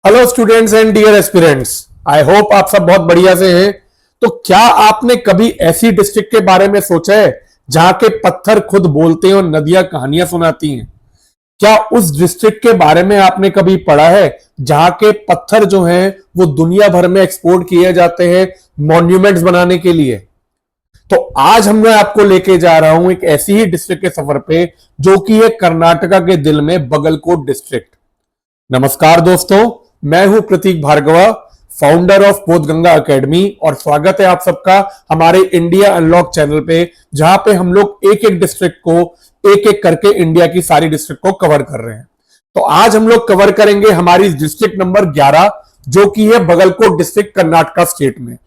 Hello students and dear aspirants. I hope आप सब बहुत बढ़िया से हैं। तो क्या आपने कभी ऐसी डिस्ट्रिक्ट के बारे में सोचा है जहां के पत्थर खुद बोलते हैं और नदियां कहानियां सुनाती हैं? क्या उस डिस्ट्रिक्ट के बारे में आपने कभी पढ़ा है जहां के पत्थर जो हैं वो दुनिया भर में एक्सपोर्ट किए जाते हैं मॉन्यूमेंट्स बनाने के लिए? तो आज मैं आपको लेके जा रहा हूं एक ऐसी ही डिस्ट्रिक्ट के सफर पे जो कि है कर्नाटका के दिल में बगलकोट डिस्ट्रिक्ट। नमस्कार दोस्तों, मैं हूं प्रतीक भार्गवा, फाउंडर ऑफ बोधगंगा एकेडमी, और स्वागत है आप सबका हमारे इंडिया अनलॉक चैनल पे, जहां पे हम लोग एक एक डिस्ट्रिक्ट को एक एक करके इंडिया की सारी डिस्ट्रिक्ट को कवर कर रहे हैं। तो आज हम लोग कवर करेंगे हमारी डिस्ट्रिक्ट नंबर 11 जो कि है बगलकोट डिस्ट्रिक्ट, कर्नाटका स्टेट में।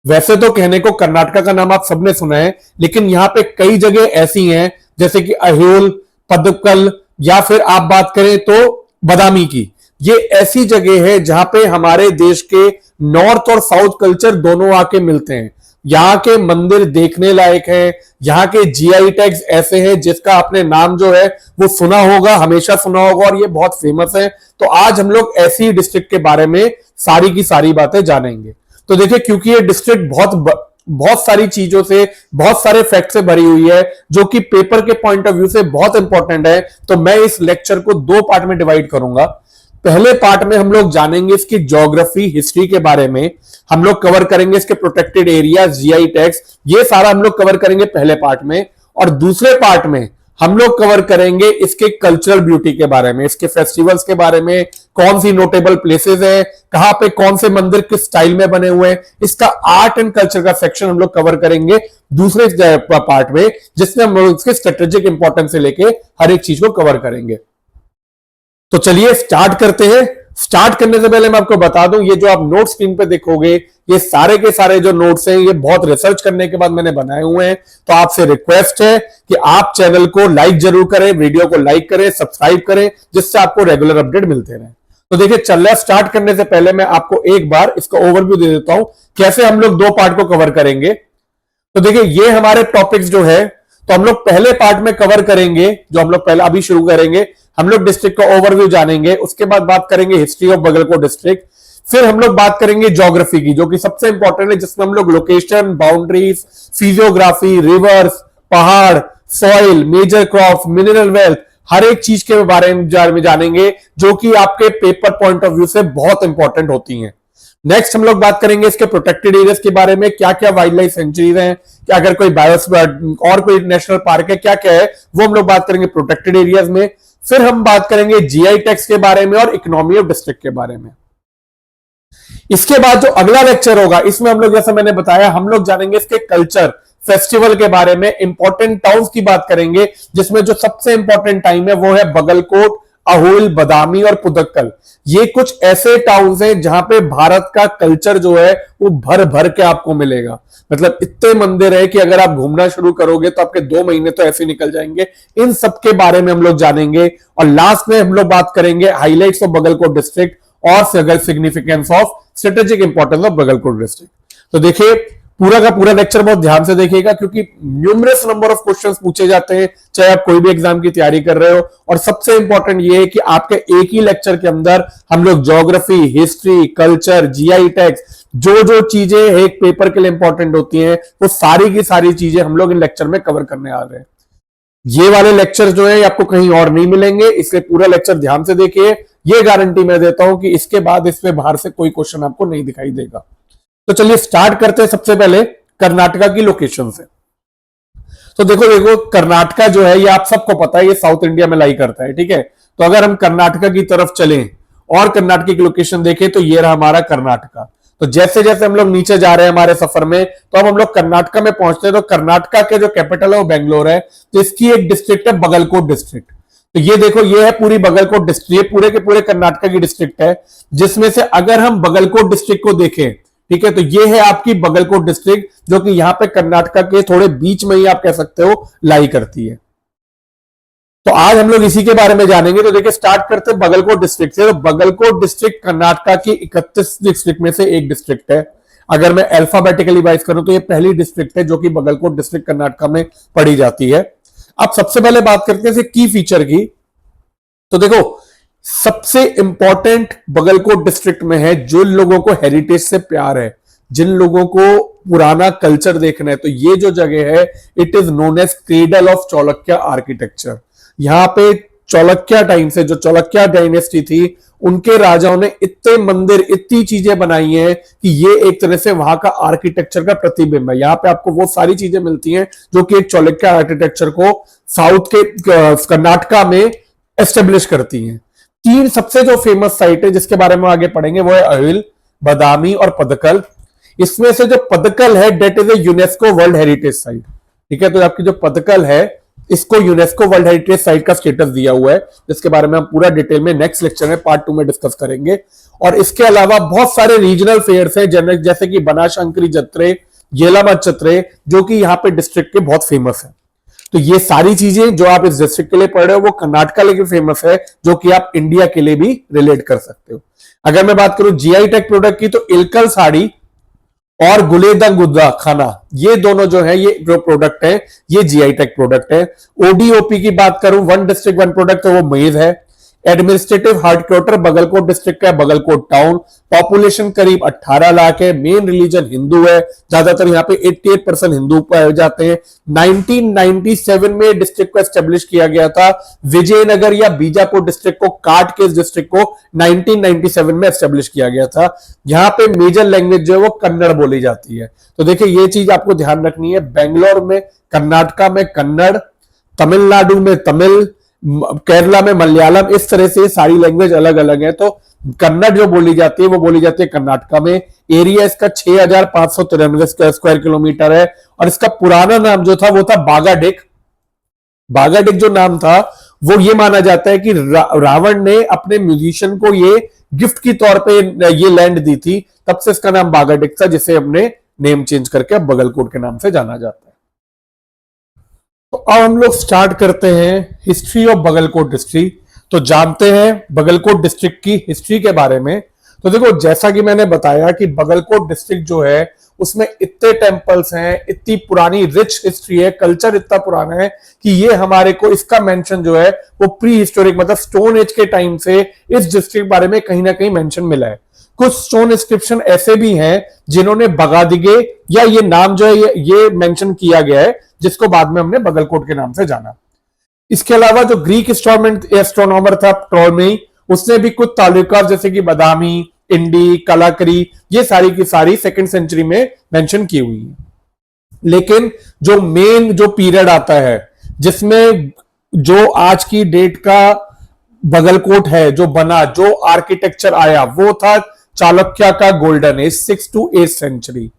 वैसे तो कहने को कर्नाटका का नाम आप सबने सुना है, लेकिन यहां पे कई जगह ऐसी हैं जैसे कि अहोल, पदक्कल, या फिर आप बात करें तो बदामी की। ये ऐसी जगह है जहां पे हमारे देश के नॉर्थ और साउथ कल्चर दोनों आके मिलते हैं। यहाँ के मंदिर देखने लायक है, यहाँ के जीआई टैग्स ऐसे हैं जिसका आपने नाम जो है वो सुना होगा, हमेशा सुना होगा, और ये बहुत फेमस है। तो आज हम लोग ऐसी डिस्ट्रिक्ट के बारे में सारी की सारी बातें जानेंगे। तो देखिए, क्योंकि ये डिस्ट्रिक्ट बहुत सारी चीजों से, बहुत सारे फैक्ट से भरी हुई है जो कि पेपर के पॉइंट ऑफ व्यू से बहुत इंपॉर्टेंट है, तो मैं इस लेक्चर को दो पार्ट में डिवाइड करूंगा। पहले पार्ट में हम लोग जानेंगे इसकी ज्योग्राफी, हिस्ट्री के बारे में। हम लोग कवर करेंगे इसके प्रोटेक्टेड एरिया, जीआई टैग्स, ये सारा हम लोग कवर करेंगे पहले पार्ट में। और दूसरे पार्ट में हम लोग कवर करेंगे इसके कल्चरल ब्यूटी के बारे में, इसके फेस्टिवल्स के बारे में, कौन सी नोटेबल प्लेसेस है, कहां पे कौन से मंदिर किस स्टाइल में बने हुए हैं, इसका आर्ट एंड कल्चर का सेक्शन हम लोग कवर करेंगे दूसरे पार्ट में, जिसमें हम लोग इसके स्ट्रेटेजिक इंपॉर्टेंस से लेके हर एक चीज को कवर करेंगे। तो चलिए स्टार्ट करते हैं। स्टार्ट करने से पहले मैं आपको बता दूं, ये जो आप नोट स्क्रीन पे देखोगे, ये सारे के सारे जो नोट्स हैं ये बहुत रिसर्च करने के बाद मैंने बनाए हुए हैं। तो आपसे रिक्वेस्ट है कि आप चैनल को लाइक जरूर करें, वीडियो को लाइक करें, सब्सक्राइब करें, जिससे आपको रेगुलर अपडेट मिलते रहे। तो देखिए, चल रहा है। स्टार्ट करने से पहले मैं आपको एक बार इसका ओवरव्यू दे देता हूं कैसे हम लोग दो पार्ट को कवर करेंगे। तो देखिए, ये हमारे टॉपिक्स जो है, तो हम लोग पहले पार्ट में कवर करेंगे, जो हम लोग पहले अभी शुरू करेंगे, हम लोग डिस्ट्रिक्ट का ओवरव्यू जानेंगे। उसके बाद बात करेंगे हिस्ट्री ऑफ बगलकोट डिस्ट्रिक्ट। फिर हम लोग बात करेंगे ज्योग्राफी की, जो कि सबसे इंपॉर्टेंट है, जिसमें हम लोग लोकेशन, बाउंड्रीज, फिजियोग्राफी, रिवर्स, पहाड़, soil, major crop, mineral wealth, हर एक चीज के बारे में जानेंगे जो कि आपके पेपर पॉइंट ऑफ व्यू से बहुत इंपॉर्टेंट होती हैं। नेक्स्ट हम लोग बात करेंगे इसके प्रोटेक्टेड एरियाज के बारे में, क्या क्या वाइल्ड लाइफ सेंचुरीज हैं, क्या अगर कोई बायोस्फीयर और कोई नेशनल पार्क है, क्या क्या है, वो हम लोग बात करेंगे प्रोटेक्टेड एरियाज में। फिर हम बात करेंगे जीआई टैग्स के बारे में और इकोनॉमी ऑफ डिस्ट्रिक्ट के बारे में। इसके बाद जो अगला लेक्चर होगा, इसमें हम लोग, जैसा मैंने बताया, हम लोग जानेंगे इसके कल्चर, फेस्टिवल के बारे में, इंपॉर्टेंट टाउन्स की बात करेंगे, जिसमें जो सबसे इंपॉर्टेंट टाइम है वो है बगलकोट, अहोल, बदामी और पुदक्कल। ये कुछ ऐसे टाउन्स हैं जहां पे भारत का कल्चर जो है वो भर भर के आपको मिलेगा। मतलब इतने मंदिर है कि अगर आप घूमना शुरू करोगे तो आपके 2 महीने तो ऐसे निकल जाएंगे। इन सब के बारे में हम लोग जानेंगे, और लास्ट में हम लोग बात करेंगे हाईलाइट्स ऑफ बगलकोट डिस्ट्रिक्ट और significance of strategic importance of Bagalkot district. तो देखिए, पूरा का पूरा लेक्चर बहुत ध्यान से देखिएगा, क्योंकि न्यूमरस नंबर ऑफ क्वेश्चंस पूछे जाते हैं, चाहे आप कोई भी एग्जाम की तैयारी कर रहे हो। और सबसे इंपॉर्टेंट ये है कि आपके एक ही लेक्चर के अंदर हम लोग geography, history, culture, GI tags, जो जो चीजें एक पेपर के लिए इंपॉर्टेंट होती हैं, वो सारी की सारी चीजें हम लोग इन लेक्चर में कवर करने आ रहे हैं। ये वाले लेक्चर जो है आपको कहीं और नहीं मिलेंगे, इसलिए पूरा लेक्चर ध्यान से देखिए। ये गारंटी मैं देता हूं कि इसके बाद इसमें बाहर से कोई क्वेश्चन आपको नहीं दिखाई देगा। तो चलिए स्टार्ट करते हैं सबसे पहले कर्नाटका की लोकेशन से। तो देखो, कर्नाटका जो है ये आप सबको पता है, ये साउथ इंडिया में लाई करता है, ठीक है। तो अगर हम कर्नाटका की तरफ चलें और कर्नाटक की लोकेशन देखें, तो ये रहा हमारा कर्नाटका। तो जैसे जैसे हम लोग नीचे जा रहे हैं हमारे सफर में, तो अब हम लोग कर्नाटका में पहुंचते हैं। तो कर्नाटका के जो कैपिटल है वो बेंगलोर है, तो इसकी एक डिस्ट्रिक्ट है बगलकोट डिस्ट्रिक्ट। तो ये देखो, ये है पूरी बगलकोट डिस्ट्रिक्ट, ये पूरे के पूरे कर्नाटका की डिस्ट्रिक्ट है, जिसमें से अगर हम बगलकोट डिस्ट्रिक्ट को देखें, ठीक है, तो ये है आपकी बगलकोट डिस्ट्रिक्ट, जो कि यहां पे कर्नाटका के थोड़े बीच में ही आप कह सकते हो लाई करती है। तो आज हम लोग इसी के बारे में जानेंगे। तो देखिए, स्टार्ट करते हैं बगलकोट डिस्ट्रिक्ट से। तो बगलकोट डिस्ट्रिक्ट कर्नाटका की 31 डिस्ट्रिक्ट में से एक डिस्ट्रिक्ट है। अगर मैं अल्फाबेटिकली वाइज करूं तो ये पहली डिस्ट्रिक्ट है जो कि बगलकोट डिस्ट्रिक्ट कर्नाटका में पड़ी जाती है। अब सबसे पहले बात करते हैं की फीचर की। तो देखो, सबसे इंपॉर्टेंट बगलकोट डिस्ट्रिक्ट में है, जो लोगों को हेरिटेज से प्यार है, जिन लोगों को पुराना कल्चर देखना है, तो ये जो जगह है it is known as cradle of Chalukya architecture. यहां पे चालुक्य टाइम से, जो चालुक्य डायनेस्टी थी, उनके राजाओं ने इतने मंदिर, इतनी चीजें बनाई हैं कि ये एक तरह से वहां का आर्किटेक्चर का प्रतिबिंब है। यहाँ पे आपको वो सारी चीजें मिलती हैं जो कि एक चालुक्य आर्किटेक्चर को साउथ के कर्नाटका में एस्टेब्लिश करती हैं। तीन सबसे जो फेमस साइट है जिसके बारे में आगे पढ़ेंगे वो है अहिल, बदामी और पदकल। इसमें से जो पदकल है that is a UNESCO world heritage site. ठीक है, तो आपकी जो पदकल है इसको यूनेस्को वर्ल्ड हेरिटेज साइट का स्टेटस दिया हुआ है, जिसके बारे में हम पूरा डिटेल में नेक्स्ट लेक्चर में पार्ट 2 में डिस्कस करेंगे। और इसके अलावा बहुत सारे रीजनल फेयर्स हैं जैसे कि बनाशंकरी जत्रे, येलामत जत्रे, जो कि यहाँ पे डिस्ट्रिक्ट के बहुत फेमस है। तो ये सारी चीजें जो आप इस डिस्ट्रिक्ट के लिए पढ़ रहे हो वो कर्नाटका के लिए फेमस है, जो कि आप इंडिया के लिए भी रिलेट कर सकते हो। अगर मैं बात करूं जीआई टैग प्रोडक्ट की, तो इलकल साड़ी और गुलेदा गुद्दा खाना, ये दोनों जो है, ये जो प्रोडक्ट है ये जीआई टैग प्रोडक्ट है। ओडीओपी की बात करूं, वन डिस्ट्रिक्ट वन प्रोडक्ट, तो वो मेज है। एडमिनिस्ट्रेटिव हेडक्वार्टर बगलकोट डिस्ट्रिक्ट का है, बगलकोट टाउन। पॉपुलेशन करीब 18 लाख है। मेन रिलीजन हिंदू है, ज्यादातर यहाँ पे 88% हिंदू पाए जाते हैं। 1997 में डिस्ट्रिक्ट को एस्टेब्लिश किया गया था। विजयनगर या बीजापुर डिस्ट्रिक्ट को काट के इस डिस्ट्रिक्ट को 1997 में एस्टेब्लिश किया गया था। यहाँ पे मेजर लैंग्वेज जो है वो कन्नड़ बोली जाती है। तो देखिए ये चीज आपको ध्यान रखनी है, बेंगलोर में, कर्नाटका में कन्नड़, तमिलनाडु में तमिल, केरला में मलयालम, इस तरह से सारी लैंग्वेज अलग अलग है। तो कन्नड़ जो बोली जाती है वो बोली जाती है कर्नाटका में। एरिया इसका 6593 स्क्वायर किलोमीटर है। और इसका पुराना नाम जो था वो था बागाडिक। बागाडिक जो नाम था वो ये माना जाता है कि रावण ने अपने म्यूजिशियन को ये गिफ्ट की तौर पे ये लैंड दी थी, तब से इसका नाम बागाडिक था, जिसे हमने नेम चेंज करके अब बगलकोट के नाम से जाना जाता है। तो अब हम लोग स्टार्ट करते हैं हिस्ट्री ऑफ बगलकोट डिस्ट्रिक्ट। तो जानते हैं बगलकोट डिस्ट्रिक्ट की हिस्ट्री के बारे में। तो देखो, जैसा कि मैंने बताया कि बगलकोट डिस्ट्रिक्ट जो है उसमें इतने टेम्पल्स हैं, इतनी पुरानी रिच हिस्ट्री है, कल्चर इतना पुराना है कि ये हमारे को इसका मेंशन जो है वो प्री हिस्टोरिक मतलब स्टोन एज के टाइम से इस डिस्ट्रिक्ट बारे में कहीं ना कहीं मेंशन मिला है। कुछ स्टोन इंस्क्रिप्शन ऐसे भी हैं जिन्होंने बगादिगे या ये नाम जो है ये मेंशन किया गया है, जिसको बाद में हमने बगलकोट के नाम से जाना। इसके अलावा जो ग्रीक एस्ट्रोनॉमर था टॉलमी, उसने भी कुछ तालुका जैसे कि बदामी, इंडी, कलाकरी, ये सारी की सारी सेकंड सेंचुरी में मेंशन की हुई है। लेकिन जो मेन जो पीरियड आता है जिसमें जो आज की डेट का बगलकोट है जो बना, जो आर्किटेक्चर आया, वो था चालुक्य का गोल्डन एज 6 to 8 सेंचुरी।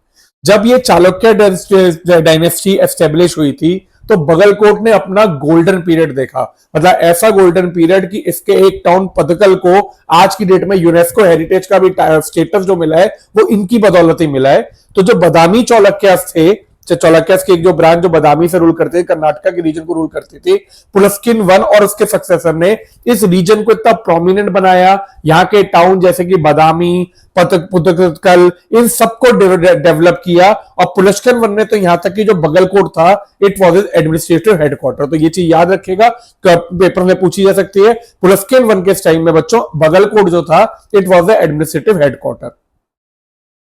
जब ये चालुक्य डायनेस्टी एस्टेब्लिश हुई थी तो बगलकोट ने अपना गोल्डन पीरियड देखा। मतलब ऐसा गोल्डन पीरियड कि इसके एक टाउन पदकल को आज की डेट में यूनेस्को हेरिटेज का भी स्टेटस जो मिला है वो इनकी बदौलत ही मिला है। तो जो बदामी चालुक्यास थे, चालुक्यास की एक जो ब्रांच जो बदामी से रूल करते थे, कर्नाटका के रीजन को रूल करती थी, पुलस्किन वन और उसके सक्सेसर ने इस रीजन को इतना प्रोमिनेंट बनाया। यहाँ के टाउन जैसे कि बदामी, पुतकल, इन सबको डेवलप किया। और पुलस्किन वन ने तो यहां तक कि जो बगलकोट था it was is administrative headquarter. तो ये चीज याद रखिएगा, पेपर में पूछी जा सकती है। पुलस्किन वन के टाइम में बच्चों बगलकोट जो था it was the administrative headquarter.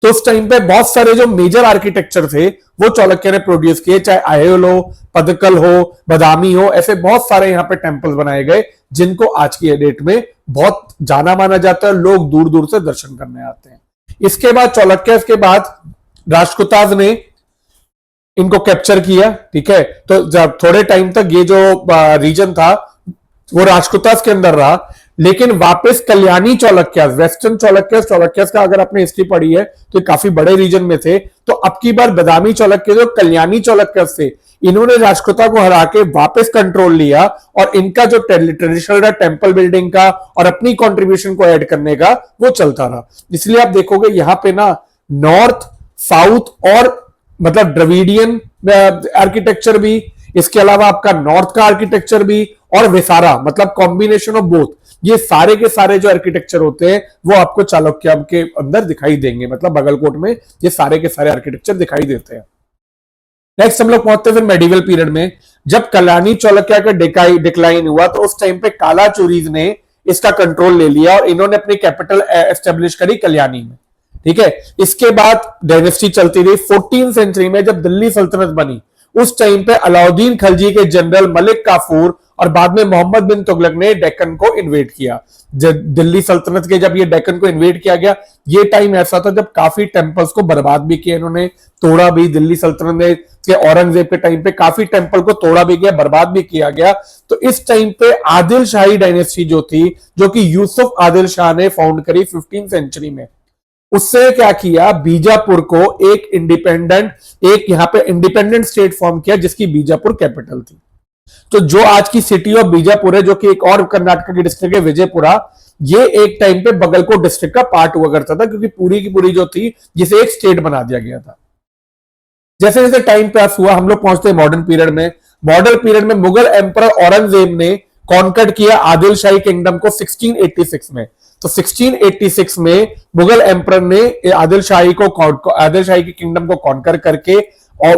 तो उस टाइम पे बहुत सारे जो मेजर आर्किटेक्चर थे वो चालुक्य ने प्रोड्यूस किए, चाहे अहिल हो, पदकल हो, बदामी हो, ऐसे बहुत सारे यहाँ पे टेम्पल्स बनाए गए जिनको आज की डेट में बहुत जाना माना जाता है, लोग दूर दूर से दर्शन करने आते हैं। इसके बाद चालुक्य के बाद राष्ट्रकूटाज ने इनको कैप्चर किया। ठीक है, तो जब थोड़े टाइम तक ये जो रीजन था वो राष्ट्रकूटाज के अंदर रहा, लेकिन वापस कल्याणी चालुक्यास, वेस्टर्न चालुक्यास का अगर आपने हिस्ट्री पढ़ी है तो काफी बड़े रीजन में थे। तो अब की बार बदामी चालुक्य जो कल्याणी चालुक्यास थे, इन्होंने राष्ट्रकूटा को हरा के वापस कंट्रोल लिया और इनका जो ट्रेडिशनल था टेम्पल बिल्डिंग का और अपनी कंट्रीब्यूशन को ऐड करने का वो चलता रहा। इसलिए आप देखोगे यहां पे ना नॉर्थ, साउथ और मतलब द्रविडियन आर्किटेक्चर भी, इसके अलावा आपका नॉर्थ का आर्किटेक्चर भी और विसारा मतलब कॉम्बिनेशन ऑफ बोथ, ये सारे के सारे जो आर्किटेक्चर होते हैं वो आपको चालुक्य के अंदर दिखाई देंगे। मतलब बगलकोट में ये सारे के सारे आर्किटेक्चर दिखाई देते हैं। नेक्स्ट हम लोग पहुंचते हैं फिर मेडिवल पीरियड में। जब कल्याणी चालुक्य का डिक्लाइन हुआ तो उस टाइम पे कालाचुरीज ने इसका कंट्रोल ले लिया और इन्होंने अपनी कैपिटल एस्टेब्लिश करी कल्याणी में। ठीक है, इसके बाद डायनेस्टी चलती रही। 14th सेंचुरी में जब दिल्ली सल्तनत बनी, उस टाइम पे अलाउद्दीन खलजी के जनरल मलिक काफूर और बाद में मोहम्मद बिन तुगलक ने डेक्कन को इन्वेड किया। दिल्ली सल्तनत के जब ये डेक्कन को इन्वेड किया गया, ये टाइम ऐसा था जब काफी टेंपल्स को बर्बाद भी किया इन्होंने, तोड़ा भी। दिल्ली सल्तनत के औरंगजेब के टाइम पे काफी टेंपल को तोड़ा भी गया, बर्बाद भी किया गया। तो इस टाइम पे आदिल शाही डायनेस्टी जो थी, जो कि यूसुफ आदिल शाह ने फाउंड करी 15th सेंचुरी में, उससे क्या किया, बीजापुर को एक यहां पे इंडिपेंडेंट स्टेट फॉर्म किया, जिसकी बीजापुर कैपिटल थी। तो जो आज की सिटी ऑफ बीजापुर है, जो कि एक और कर्नाटक की डिस्ट्रिक्ट है विजयपुरा, ये एक टाइम पे बगलकोट डिस्ट्रिक्ट का पार्ट हुआ करता था, क्योंकि पूरी की पूरी जो थी, जिसे एक स्टेट बना दिया गया था। जैसे जैसे टाइम पास हुआ, हम लोग पहुंचते हैं मॉडर्न पीरियड में। मॉडर्न पीरियड में मुगल एम्परर औरंगजेब ने कॉन्कर किया आदिल शाही किंगडम को 1686 में। तो 1686 में मुगल एम्परर ने आदिल शाही की किंगडम को कॉन्कर करके, और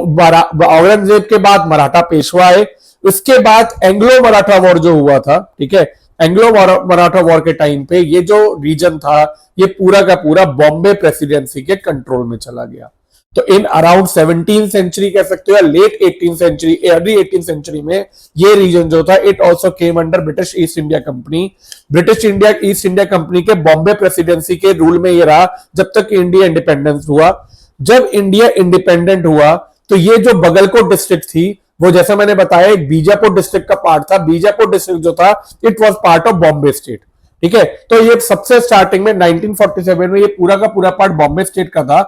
औरंगजेब के बाद मराठा पेशवा आए। उसके बाद एंग्लो मराठा वॉर जो हुआ था, ठीक है, एंग्लो मराठा वॉर के टाइम पे ये जो रीजन था, ये पूरा का पूरा बॉम्बे प्रेसिडेंसी के कंट्रोल में चला गया। तो इन अराउंड 17th सेंचुरी कह सकते हो या late 18th century, early 18th century में ये रीजन जो था, it also came under British east India company. British east India company के बॉम्बे प्रेसिडेंसी के रूल में ये रहा जब तक इंडिया इंडिपेंडेंस हुआ। जब इंडिया इंडिपेंडेंट हुआ, तो ये जो बगलकोट डिस्ट्रिक्ट थी, वो जैसा मैंने बताया एक बीजापुर डिस्ट्रिक्ट का पार्ट था। बीजापुर डिस्ट्रिक्ट जो था, it was part of Bombay state. ठीक है, तो ये सबसे स्टार्टिंग में 1947 में ये पूरा का पूरा पार्ट बॉम्बे स्टेट का था।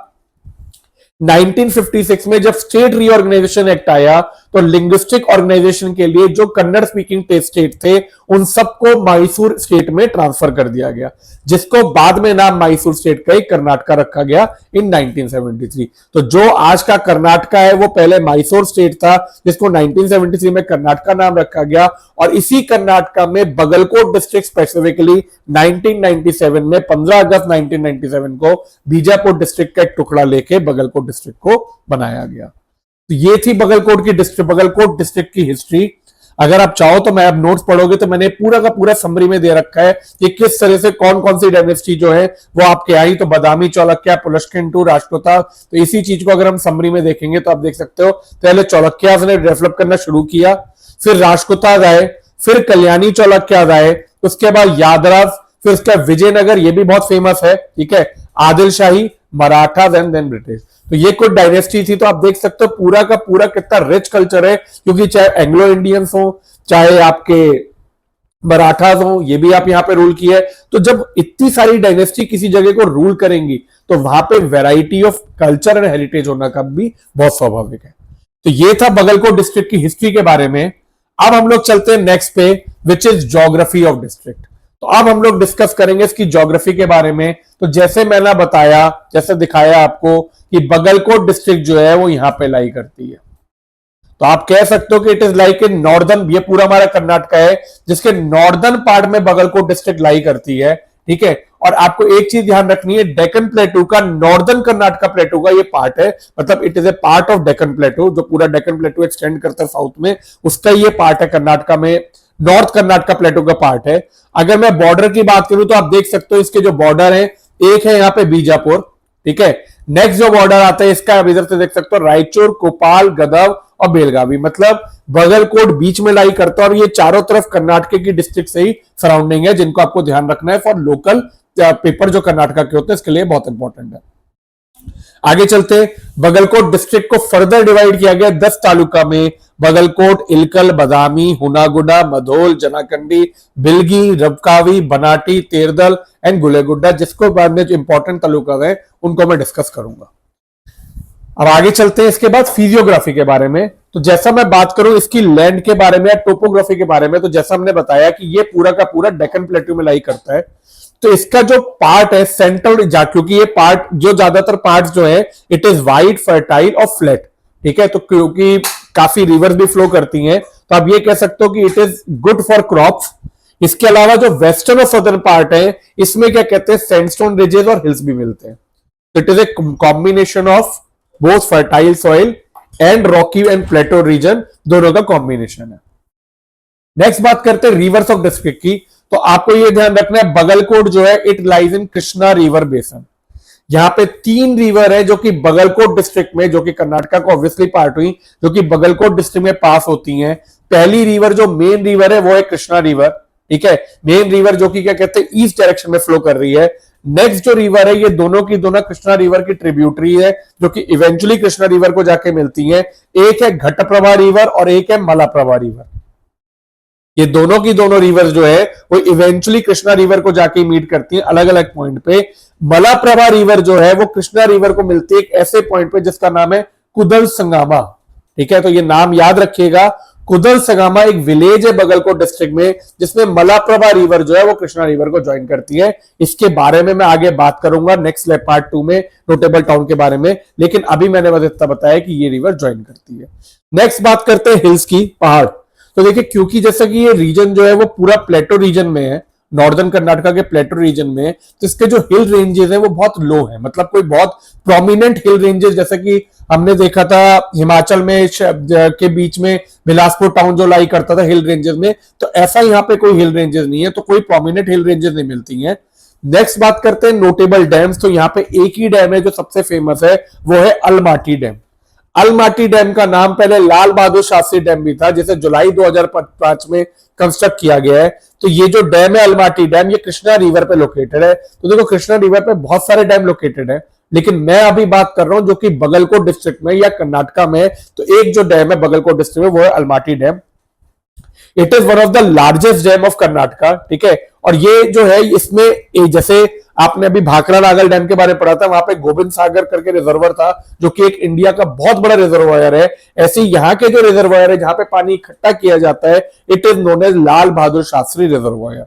1956 में जब स्टेट रीऑर्गेनाइजेशन एक्ट आया, तो लिंग्विस्टिक ऑर्गेनाइजेशन के लिए जो कन्नड़ स्पीकिंग स्टेट थे, उन सबको मैसूर स्टेट में ट्रांसफर कर दिया गया, जिसको बाद में नाम मैसूर स्टेट का ही कर्नाटका रखा गया इन 1973। तो जो आज का कर्नाटका है, वो पहले मैसूर स्टेट था, जिसको 1973 में कर्नाटका नाम रखा गया। और इसी कर्नाटका में बगलकोट डिस्ट्रिक्ट स्पेसिफिकली 1997 में 15 अगस्त 1997 को बीजापुर डिस्ट्रिक्ट का एक टुकड़ा लेके बगलकोट डिस्ट्रिक्ट को बनाया गया। तो ये थी बगलकोट डिस्ट्रिक्ट की हिस्ट्री। अगर आप चाहो तो मैं अब नोट्स पढ़ोगे तो मैंने पूरा का पूरा समरी में दे रखा है कि किस तरह से कौन कौन सी डायनेस्टी जो है वो आपके आई। तो बदामी, चालुक्य, पुलस्क्यन टू, राष्ट्रकूटा, तो इसी चीज को अगर हम समरी में देखेंगे तो आप देख सकते हो, पहले चालुक्यास ने डेवलप करना शुरू किया, फिर राष्ट्रकूटा आए, फिर कल्याणी चालुक्य आए, उसके बाद यादव, फिर उसका विजयनगर, ये भी बहुत फेमस है। ठीक है, आदिल शाही, मराठा, देन ब्रिटिश। तो ये कोई डायनेस्टी थी। तो आप देख सकते हो पूरा का पूरा कितना रिच कल्चर है, क्योंकि चाहे एंग्लो इंडियंस हो, चाहे आपके मराठास हो, ये भी आप यहां पे रूल किया है। तो जब इतनी सारी डायनेस्टी किसी जगह को रूल करेंगी, तो वहां पे variety of culture and heritage होना का भी बहुत स्वाभाविक है। तो ये था बगलकोट डिस्ट्रिक्ट की हिस्ट्री के बारे में। अब हम लोग चलते हैं नेक्स्ट पे, which is geography of district. तो अब हम लोग डिस्कस करेंगे इसकी ज्योग्राफी के बारे में। तो जैसे मैंने बताया, जैसे दिखाया आपको कि बगलकोट डिस्ट्रिक्ट जो है वो यहां पे लाई करती है। तो आप कह सकते हो कि it is like in northern, ये पूरा हमारा कर्नाटका है जिसके नॉर्दर्न पार्ट में बगलकोट डिस्ट्रिक्ट लाई करती है। ठीक है, और आपको एक चीज ध्यान रखनी है, डेक्कन प्लेटू का, नॉर्दर्न कर्नाटका प्लेटू का ये पार्ट है, मतलब it is a part of Deccan प्लेटू, जो पूरा डेक्कन प्लेटू एक्सटेंड करता है साउथ में, उसका ये पार्ट है कर्नाटका में, नॉर्थ कर्नाटका प्लेटू का पार्ट है। अगर मैं बॉर्डर की बात करूं तो आप देख सकते हो इसके जो बॉर्डर है, एक है यहाँ पे बीजापुर। ठीक है, नेक्स्ट जो बॉर्डर आता है इसका, आप इधर से देख सकते हो, रायचूर, कोपाल, गदव और बेलगावी, मतलब बगलकोट बीच में लाई करता है। और ये चारों तरफ कर्नाटक की डिस्ट्रिक्ट से ही सराउंडिंग है, जिनको आपको ध्यान रखना है फॉर लोकल पेपर जो कर्नाटका के होते हैं, इसके लिए बहुत इंपॉर्टेंट है। आगे चलते, बगलकोट डिस्ट्रिक्ट को फर्दर डिवाइड किया गया 10 तालुका में, बगलकोट, इलकल, बदामी, हुनागुडा, मधोल, जनाकंडी, बिलगी, रबकावी, बनाटी, तेरदल एंड गुलेगुड्डा, जिसको बाद में जो इंपॉर्टेंट तालुका है उनको मैं डिस्कस करूंगा। अब आगे चलते हैं इसके बाद फिजियोग्राफी के बारे में। तो जैसा मैं बात करूं इसकी लैंड के बारे में, टोपोग्राफी के बारे में, तो जैसा हमने बताया कि ये पूरा का पूरा डेक्कन प्लेटू में लाई करता है। तो इसका जो पार्ट है सेंट्रल, क्योंकि ये पार्ट जो ज्यादातर पार्ट जो है इट इज वाइड, फर्टाइल और फ्लैट। ठीक है, तो क्योंकि काफी रिवर्स भी फ्लो करती हैं, तो आप ये कह सकते हो कि it is good for crops. इसके अलावा जो वेस्टर्न और सदर्न पार्ट है, इसमें क्या कहते हैं, सैंडस्टोन रिजेस और हिल्स भी मिलते हैं। It is a combination of both fertile soil and Rocky and plateau region, दोनों का कॉम्बिनेशन है। नेक्स्ट बात करते हैं रिवर्स ऑफ डिस्ट्रिक्ट की। तो आपको ये ध्यान रखना है, बगलकोट जो है it lies in Krishna river बेसन। यहां पे 3 रिवर है जो कि बगलकोट डिस्ट्रिक्ट में, जो कि कर्नाटका को ऑब्वियसली पार्ट हुई, जो कि बगलकोट डिस्ट्रिक्ट में पास होती हैं। पहली रिवर जो मेन रिवर है वो है कृष्णा रिवर, ठीक है, मेन रिवर जो कि क्या कहते हैं ईस्ट डायरेक्शन में फ्लो कर रही है। नेक्स्ट जो रिवर है ये दोनों की दोनों कृष्णा रिवर की ट्रिब्यूटरी है, जो कि इवेंचुअली कृष्णा रिवर को जाके मिलती है। एक है घटप्रभा रिवर और एक है मलाप्रभा रिवर। ये दोनों की दोनों रिवर्स जो है वो इवेंचुअली कृष्णा रिवर को जाके मीट करती हैं अलग अलग पॉइंट पे। मलाप्रभा रिवर जो है वो कृष्णा रिवर को मिलती है एक ऐसे पॉइंट पे जिसका नाम है कुदल संगामा, ठीक है, तो ये नाम याद रखिएगा। कुदल संगामा एक विलेज है बगलकोट डिस्ट्रिक्ट में, जिसमें मलाप्रभा रिवर जो है वो कृष्णा रिवर को ज्वाइन करती है। इसके बारे में मैं आगे बात करूंगा नेक्स्ट पार्ट 2 में नोटेबल टाउन के बारे में, लेकिन अभी मैंने बस इतना बताया कि ये रिवर ज्वाइन करती है। नेक्स्ट बात करते हैं हिल्स की, पहाड़। तो देखिए, क्योंकि जैसा कि ये रीजन जो है वो पूरा प्लेटो रीजन में है, नॉर्दर्न कर्नाटका के प्लेटो रीजन में, तो इसके जो हिल रेंजेस हैं वो बहुत लो है, मतलब कोई बहुत प्रोमिनेंट हिल रेंजेस जैसे कि हमने देखा था हिमाचल में के बीच में बिलासपुर टाउन जो लाई करता था हिल रेंजेस में, तो ऐसा यहाँ पे कोई हिल रेंजेस नहीं है, तो कोई प्रोमिनेंट हिल रेंजेस नहीं मिलती हैं। नेक्स्ट बात करते हैं नोटेबल डैम्स। तो यहाँ पे एक ही डैम है जो सबसे फेमस है, वो है अलमाटी डैम। अलमाटी डैम का नाम पहले लाल बहादुर शास्त्री डैम भी था, जिसे जुलाई 2005 में कंस्ट्रक्ट किया गया है। तो ये जो डैम है अलमाटी डैम, ये कृष्णा रिवर पे लोकेटेड है। तो देखो, कृष्णा रिवर पे बहुत सारे डैम लोकेटेड है, लेकिन मैं अभी बात कर रहा हूं जो कि बगलकोट डिस्ट्रिक्ट में या कर्नाटका में। तो एक जो डैम है बगलकोट डिस्ट्रिक्ट में वो है Almaty dam. It is one of the largest dam of Karnataka, ठीक है। और ये जो है इसमें जैसे आपने अभी भाखड़ा नागल डैम के बारे में पढ़ा था, वहां पे गोविंद सागर करके रिजर्वर था जो कि एक इंडिया का बहुत बड़ा रिजर्वायर है। ऐसे यहाँ के जो रिजर्वायर है जहां पे पानी इकट्ठा किया जाता है, it is known as Lal Bahadur Shastri reservoir,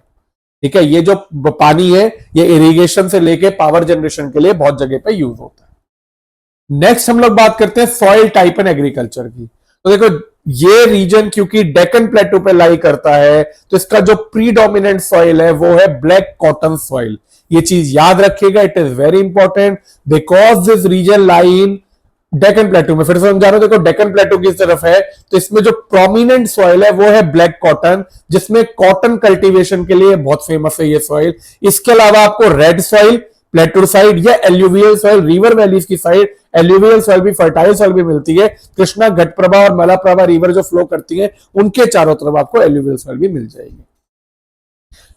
ठीक है। ये जो पानी है ये इरिगेशन से लेके पावर जनरेशन के लिए बहुत जगह पे यूज होता है। नेक्स्ट हम लोग बात करते हैं सॉइल टाइप एंड एग्रीकल्चर की। तो देखो, ये रीजन क्योंकि डेक्कन प्लेटू पे लाई करता है, तो इसका जो प्रीडोमिनेंट सॉइल है वो है ब्लैक कॉटन सॉइल। ये चीज याद रखिएगा, it is very important because this region lie in Deccan plateau में। फिर से समझा रहा हूं, देखो डेक्कन प्लेटू की तरफ है, तो इसमें जो प्रोमिनेंट सॉइल है वो है ब्लैक कॉटन, जिसमें कॉटन कल्टीवेशन के लिए बहुत फेमस है ये सॉइल। इसके अलावा आपको रेड सॉइल प्लेटू साइड या एल्यूवियल सॉइल, रिवर वैलीज की साइड एल्यूवियल सॉइल भी, फर्टाइल सॉइल भी मिलती है। कृष्णा, घटप्रभा और मलाप्रभा रिवर जो फ्लो करती है उनके चारों तरफ आपको एल्यूवियल सॉइल भी मिल जाएगी।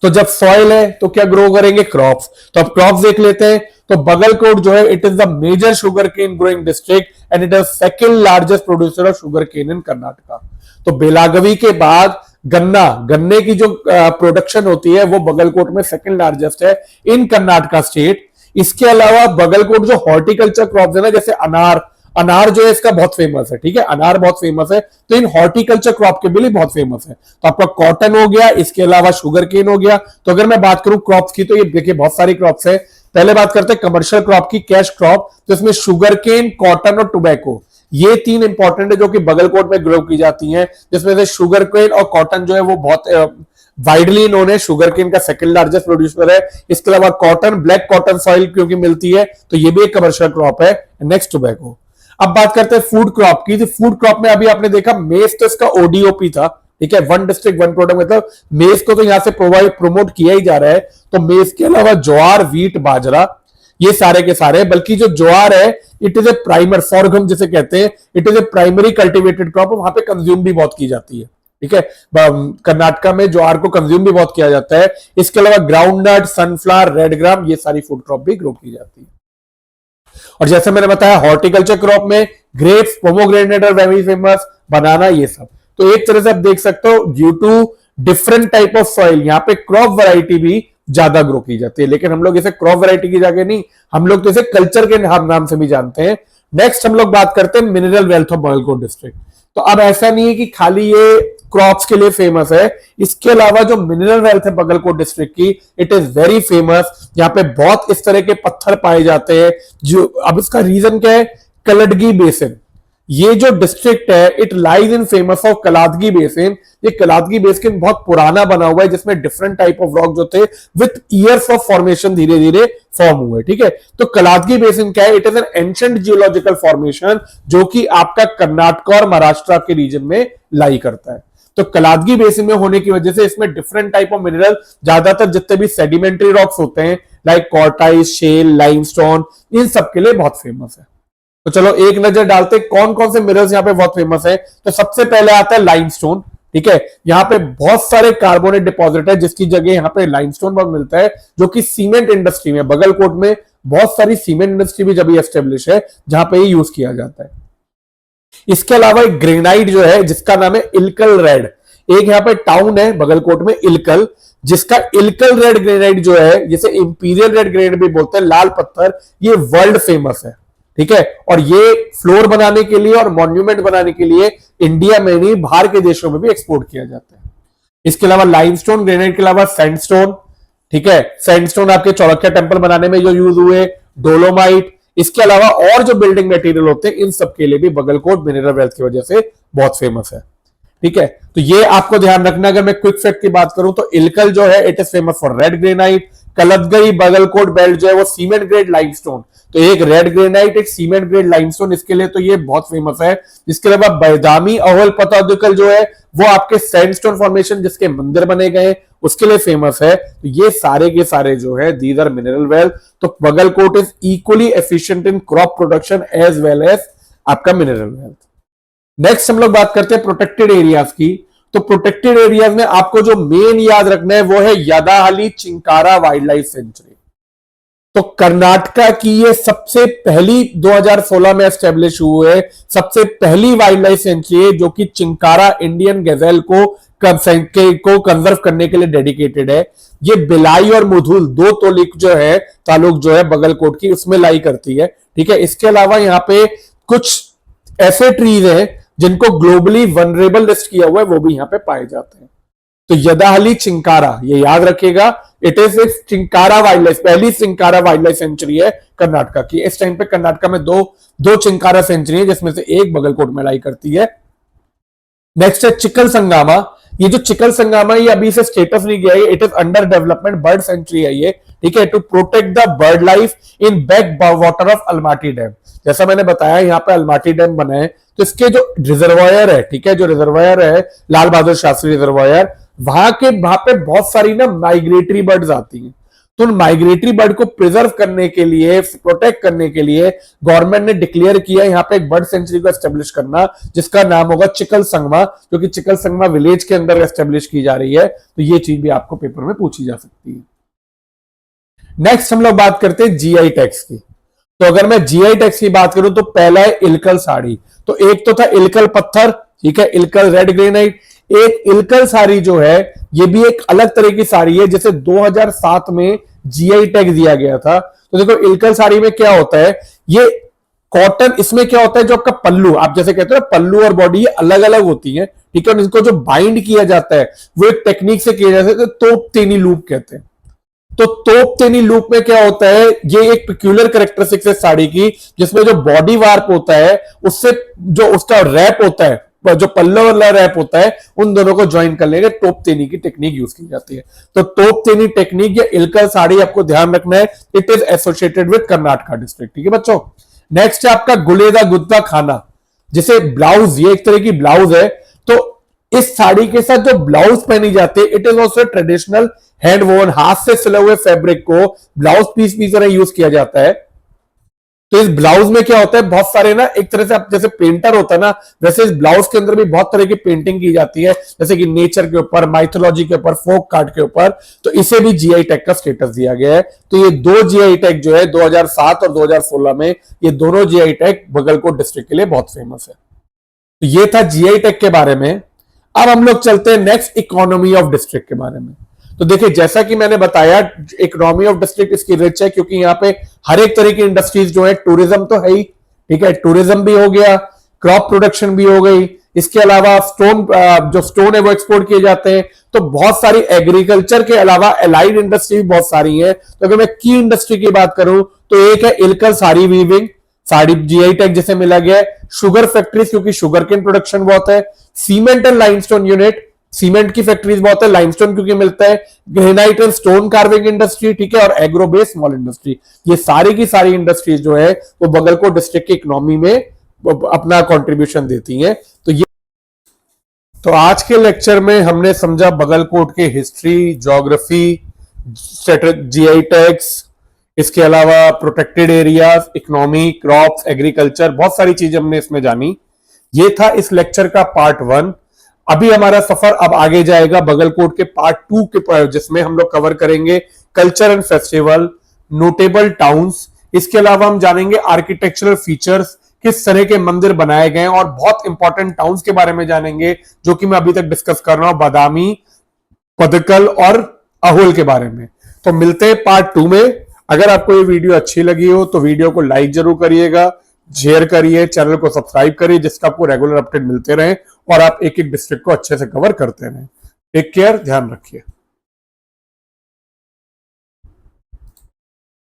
तो जब सॉइल है तो क्या ग्रो करेंगे? क्रॉप्स। तो अब क्रॉप्स देख लेते हैं। तो बगलकोट जो है it is the major sugarcane growing district and it is second largest producer of sugarcane in Karnataka. तो बेलागवी के बाद गन्ने की जो प्रोडक्शन होती है वो बगलकोट में सेकंड लार्जेस्ट है इन कर्नाटका स्टेट। इसके अलावा बगलकोट जो हॉर्टिकल्चर क्रॉप्स है ना, जैसे अनार जो है इसका बहुत फेमस है, ठीक है, अनार बहुत फेमस है, तो इन हॉर्टिकल्चर क्रॉप के लिए बहुत फेमस है। तो आपका कॉटन हो गया, इसके अलावा शुगर केन हो गया। तो अगर मैं बात करूं क्रॉप्स की, तो ये देखिए बहुत सारी क्रॉप्स है। पहले बात करते हैं कमर्शियल क्रॉप की, कैश क्रॉप। तो इसमें शुगर केन, कॉटन और टोबैको, ये 3 इंपॉर्टेंट है जो कि बगलकोट में ग्रो की जाती हैं, जिसमें से शुगर केन और कॉटन जो है वो बहुत वाइडली नोन है, शुगर केन का सेकंड लार्जेस्ट प्रोड्यूसर है। इसके अलावा कॉटन, ब्लैक कॉटन सॉइल क्योंकि मिलती है, तो ये भी एक कमर्शियल क्रॉप है। Next tobacco. अब बात करते हैं फूड क्रॉप की। फूड क्रॉप में अभी आपने देखा मेज तो इसका ओडीओपी था, ठीक है, वन डिस्ट्रिक्ट वन प्रोडक्ट, मतलब मेज को तो यहां से प्रमोट किया ही जा रहा है। तो मेज के अलावा ज्वार, वीट, बाजरा, ये सारे के सारे, बल्कि जो ज्वार है it is a primer, sorghum जिसे कहते हैं, it is a primary cultivated crop, वहां पे कंज्यूम भी बहुत की जाती है, ठीक है। कर्नाटका में ज्वार को कंज्यूम भी बहुत किया जाता है। इसके अलावा ग्राउंडनट, सनफ्लावर, रेड ग्राम, ये सारी फूड क्रॉप भी ग्रो की जाती है। और जैसे मैंने बताया हॉर्टिकल्चर क्रॉप में ग्रेप्स, पोमोग्रेनेट और वेरी फेमस, बनाना, ये सब। तो एक तरह से आप देख सकते हो due to different type of soil यहाँ पे क्रॉप वैरायटी भी ज्यादा ग्रो की जाती है, लेकिन हम लोग इसे क्रॉप वैरायटी की जगह नहीं, हम लोग तो इसे कल्चर के नाम से भी जानते हैं। नेक्स्ट हम लोग बात करते हैं mineral wealth of Bagalkot district. तो अब ऐसा नहीं है कि खाली ये क्रॉप्स के लिए फेमस है, इसके अलावा जो मिनरल वेल्थ है बगलकोट डिस्ट्रिक्ट की, इट इज वेरी फेमस। यहाँ पे बहुत इस तरह के पत्थर पाए जाते हैं जो, अब इसका रीजन क्या है? कलडगी बेसिन। ये जो डिस्ट्रिक्ट है it lies in famous of Kaladgi basin. ये कलादगी बेसिन बहुत पुराना बना हुआ है, जिसमें डिफरेंट टाइप ऑफ रॉक जो थे विथ ईयर्स ऑफ फॉर्मेशन धीरे धीरे फॉर्म हुए, ठीक है। तो कलादगी बेसिन क्या है? It is an ancient geological formation जो कि आपका कर्नाटक और महाराष्ट्र के रीजन में लाई करता है। तो कलादगी बेसिन में होने की वजह से इसमें डिफरेंट टाइप ऑफ मिनरल, ज्यादातर जितने भी सेडिमेंट्री रॉक्स होते हैं लाइक कॉर्टाइस, शेल, लाइमस्टोन, इन सब के लिए बहुत फेमस है। तो चलो एक नजर डालते कौन कौन से मिनरल्स यहाँ पे बहुत फेमस है। तो सबसे पहले आता है लाइमस्टोन। ठीक है, यहाँ पे बहुत सारे कार्बोनेट डिपॉजिट है जिसकी जगह यहाँ पे लाइमस्टोन बहुत मिलता है, जो कि सीमेंट इंडस्ट्री में, बगलकोट में बहुत सारी सीमेंट इंडस्ट्री भी जब एस्टेब्लिश है जहां पे ये यूज किया जाता है। इसके अलावा एक ग्रेनाइट जो है जिसका नाम है इलकल रेड, एक यहाँ पे टाउन है बगलकोट में इलकल, जिसका इलकल रेड ग्रेनाइट जो है, जिसे इंपीरियल रेड ग्रेनाइट भी बोलते हैं, लाल पत्थर, ये वर्ल्ड फेमस है। ठीक है, और ये फ्लोर बनाने के लिए और मॉन्यूमेंट बनाने के लिए इंडिया में नहीं बाहर के देशों में भी एक्सपोर्ट किया जाता है। इसके अलावा लाइमस्टोन ग्रेनाइट के अलावा सैंडस्टोन, ठीक है, सैंडस्टोन आपके चौरखिया टेंपल बनाने में जो यूज हुए, डोलोमाइट, इसके अलावा और जो बिल्डिंग मटेरियल होते हैं इन सब के लिए भी बगलकोट मिनरल वेल्थ की वजह से बहुत फेमस है। ठीक है, तो ये आपको ध्यान रखना। अगर मैं क्विक फैक्ट की बात करूं तो इलकल जो है it is famous for red granite, Kaladgi Bagalkot belt जो है वो सीमेंट ग्रेड लाइमस्टोन, तो एक रेड ग्रेनाइट एक सीमेंट ग्रेड लाइमस्टोन, इसके लिए तो ये बहुत फेमस है। इसके अलावा बैदामी अहोल पतादिकल जो है वो आपके सैंडस्टोन फॉर्मेशन जिसके मंदिर बने गए उसके लिए फेमस है। तो ये सारे के सारे जो है दीज आर मिनरल वेल्थ। तो Bagalkot is equally efficient in crop production as well as आपका मिनरल वेल्थ। नेक्स्ट हम लोग बात करते हैं प्रोटेक्टेड एरियाज की। तो प्रोटेक्टेड एरियाज में आपको जो मेन याद रखना है वो है यादाहली चिंकारा वाइल्ड लाइफ सेंचुरी। तो कर्नाटका की ये सबसे पहली 2016 में एस्टेब्लिश हुए सबसे पहली वाइल्ड लाइफ सेंचुरी है, जो कि चिंकारा इंडियन गैजेल को कंजर्व करने के लिए डेडिकेटेड है। ये बिलाई और मुधुल दो तालुक जो है बगलकोट की उसमें लाई करती है। ठीक है, इसके अलावा यहाँ पे कुछ ऐसे ट्रीज हैं जिनको ग्लोबली वनरेबल लिस्ट किया हुआ है, वो भी यहाँ पे पाए जाते हैं। तो यदाहली चिंकारा ये याद रखिएगा, it is chinkara wild life, पहली चिंकारा वाइल्ड लाइफ सेंचुरी है कर्नाटका की। इस टाइम पे कर्नाटका में दो चिंकारा सेंचुरी है जिसमें से एक बगलकोट में लाई करती है। नेक्स्ट है चिकल संगामा। ये जो चिकल संगामा ये अभी से स्टेटस नहीं गया है, it is under development bird sanctuary है ये। ठीक है, to protect the bird life in back water of Almatti dam. जैसा मैंने बताया यहाँ पे अलमाटी डैम बना है, तो इसके जो रिजर्वायर है, ठीक है, जो रिजर्वायर है लाल बहादुर शास्त्री रिजर्वायर, वहां पे बहुत सारी ना माइग्रेटरी बर्ड्स आती हैं। तो उन माइग्रेटरी बर्ड को प्रिजर्व करने के लिए, प्रोटेक्ट करने के लिए गवर्नमेंट ने डिक्लेयर किया यहाँ पे एक बर्ड सेंचुरी को एस्टेब्लिश करना, जिसका नाम होगा चिकल संगमा, जो कि चिकल संगमा विलेज के अंदर एस्टेब्लिश की जा रही है। तो ये चीज भी आपको पेपर में पूछी जा सकती है। नेक्स्ट हम लोग बात करते हैं जीआई टैक्स की। तो अगर मैं जीआई टैक्स की बात करूं तो पहला है इलकल साड़ी। तो एक तो था इलकल पत्थर, ठीक है, इलकल रेड ग्रेनाइट। एक इलकल साड़ी जो है ये भी एक अलग तरह की साड़ी है जिसे 2007 में जीआई टैग दिया गया था। तो देखो इलकल साड़ी में क्या होता है, ये कॉटन, इसमें क्या होता है जो आपका पल्लू, आप जैसे कहते हो पल्लू और बॉडी ये अलग अलग होती है। ठीक है, और इनको जो बाइंड किया जाता है वो एक टेक्निक से किया जाता है, तोप तेनी लूप कहते हैं। तो तोप तेनी लूप में क्या होता है, ये एक पिक्यूलर कैरेक्टरिस्टिक्स है साड़ी की, जिसमें जो बॉडी वार्प होता है उससे जो उसका रैप होता है, जो पल्लो वाला रैप होता है, उन दोनों को ज्वाइन करने के टोप तेनी की टेक्निक यूज की जाती है। तो टोप तेनी टेक्निक या इलकल साड़ी आपको ध्यान रखना है, it is associated with Karnataka district. ठीक है बच्चों, नेक्स्ट है आपका गुलेदा गुद्दा खाना, जिसे ब्लाउज, ये एक तरह की ब्लाउज है। तो इस साड़ी के साथ जो ब्लाउज पहनी जाती है it is also traditional hand वोन, हाथ से सिले हुए फैब्रिक को ब्लाउज पीस की तरह यूज किया जाता है। तो इस ब्लाउज में क्या होता है, बहुत सारे ना, एक तरह से आप जैसे पेंटर होता है ना, वैसे इस ब्लाउज के अंदर भी बहुत तरह की पेंटिंग की जाती है, जैसे कि नेचर के ऊपर, माइथोलॉजी के ऊपर, फोक कार्ड के ऊपर। तो इसे भी जीआई टैग का स्टेटस दिया गया है। तो ये दो जीआई टैग जो है 2007 और 2016 में, ये दोनों जीआई टैग बगलकोट डिस्ट्रिक्ट के लिए बहुत फेमस है। तो ये था जीआई टैग के बारे में। अब हम लोग चलते हैं नेक्स्ट इकोनॉमी ऑफ डिस्ट्रिक्ट के बारे में। तो देखिए जैसा कि मैंने बताया इकोनॉमी ऑफ डिस्ट्रिक्ट इसकी रिच है, क्योंकि यहाँ पे हर एक तरह की इंडस्ट्रीज जो है, टूरिज्म तो है ही, ठीक है, टूरिज्म भी हो गया, क्रॉप प्रोडक्शन भी हो गई, इसके अलावा जो स्टोन है वो एक्सपोर्ट किए जाते हैं। तो बहुत सारी एग्रीकल्चर के अलावा एलाइड इंडस्ट्री भी बहुत सारी है। तो अगर मैं की इंडस्ट्री की बात करूं तो एक है Ilkal sari weaving, sari GI tag जिसे मिला गया है। शुगर फैक्ट्रीज, क्योंकि शुगर केन प्रोडक्शन बहुत है। Cement and limestone unit, cement की फैक्ट्रीज बहुत है, लाइमस्टोन क्योंकि मिलता है। Granite and stone carving industry, ठीक है, और एग्रो बेस्ड स्मॉल इंडस्ट्री। ये सारी की सारी इंडस्ट्रीज जो है वो बगलकोट डिस्ट्रिक्ट की इकोनॉमी में अपना कंट्रीब्यूशन देती हैं। तो ये तो आज के लेक्चर में हमने समझा बगलकोट के हिस्ट्री, ज्योग्राफी, जीआई टैग्स, इसके अलावा protected areas, economy, crops, agriculture, बहुत सारी चीजें हमने इसमें जानी। ये था इस लेक्चर का पार्ट 1। अभी हमारा सफर अब आगे जाएगा बगलकोट के पार्ट 2 के, जिसमें हम लोग कवर करेंगे culture and festival, notable towns, इसके अलावा हम जानेंगे आर्किटेक्चरल फीचर्स, किस तरह के मंदिर बनाए गए हैं, और बहुत इंपॉर्टेंट टाउन्स के बारे में जानेंगे जो कि मैं अभी तक डिस्कस कर रहा हूं, बादामी, पदकल और अहोल के बारे में। तो मिलते हैं पार्ट 2 में। अगर आपको ये वीडियो अच्छी लगी हो तो वीडियो को लाइक जरूर करिएगा, शेयर करिए, चैनल को सब्सक्राइब करिए, जिसका आपको रेगुलर अपडेट मिलते रहे और आप एक एक डिस्ट्रिक्ट को अच्छे से कवर करते रहें। टेक केयर, ध्यान रखिए।